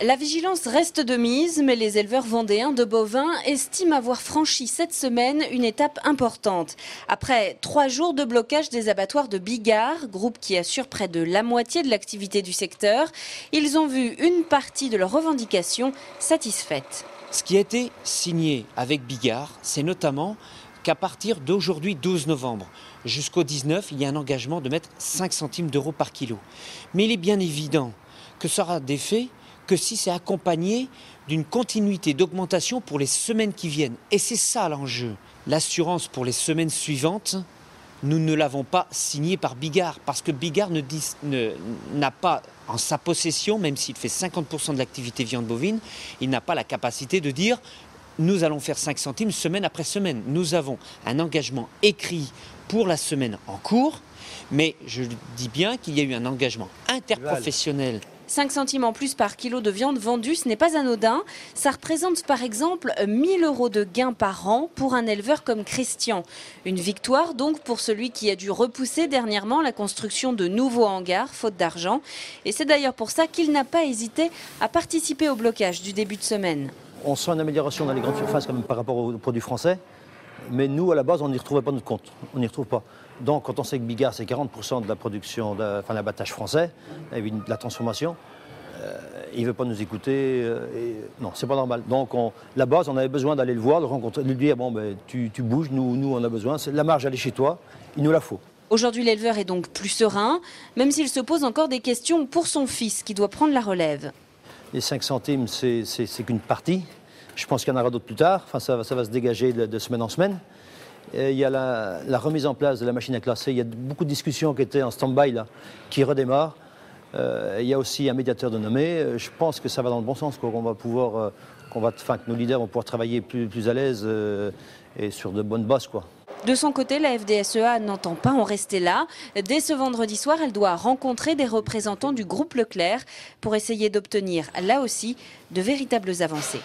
La vigilance reste de mise, mais les éleveurs vendéens de bovins estiment avoir franchi cette semaine une étape importante. Après 3 jours de blocage des abattoirs de Bigard, groupe qui assure près de la moitié de l'activité du secteur, ils ont vu une partie de leurs revendications satisfaites. Ce qui a été signé avec Bigard, c'est notamment qu'à partir d'aujourd'hui 12 novembre jusqu'au 19, il y a un engagement de mettre 5 centimes d'euros par kilo. Mais il est bien évident que ça aura d'effet que si c'est accompagné d'une continuité d'augmentation pour les semaines qui viennent. Et c'est ça l'enjeu. L'assurance pour les semaines suivantes, nous ne l'avons pas signée par Bigard, parce que Bigard n'a pas en sa possession, même s'il fait 50% de l'activité viande bovine, il n'a pas la capacité de dire nous allons faire 5 centimes semaine après semaine. Nous avons un engagement écrit pour la semaine en cours, mais je dis bien qu'il y a eu un engagement interprofessionnel. 5 centimes en plus par kilo de viande vendue, ce n'est pas anodin. Ça représente par exemple 1 000 € de gains par an pour un éleveur comme Christian. Une victoire donc pour celui qui a dû repousser dernièrement la construction de nouveaux hangars, faute d'argent. Et c'est d'ailleurs pour ça qu'il n'a pas hésité à participer au blocage du début de semaine. On sent une amélioration dans les grandes surfaces quand même par rapport aux produits français. Mais nous, à la base, on n'y retrouvait pas notre compte. On n'y retrouve pas. Donc, quand on sait que Bigard, c'est 40% de la production, l'abattage français, et de la transformation, il ne veut pas nous écouter. Non, c'est pas normal. Donc, la base, on avait besoin d'aller le voir, de le rencontrer, de lui dire bon, ben, tu bouges, nous, on a besoin. La marge, elle est chez toi, il nous la faut. Aujourd'hui, l'éleveur est donc plus serein, même s'il se pose encore des questions pour son fils qui doit prendre la relève. Les 5 centimes, c'est qu'une partie. Je pense qu'il y en aura d'autres plus tard. Enfin, ça va se dégager de semaine en semaine. Et il y a la remise en place de la machine à classer. Il y a beaucoup de discussions qui étaient en stand-by, là, qui redémarrent. Il y a aussi un médiateur de nommer. Je pense que ça va dans le bon sens, quoi. Que nos leaders vont pouvoir travailler plus à l'aise et sur de bonnes bases, quoi. De son côté, la FDSEA n'entend pas en rester là. Dès ce vendredi soir, elle doit rencontrer des représentants du groupe Leclerc pour essayer d'obtenir, là aussi, de véritables avancées.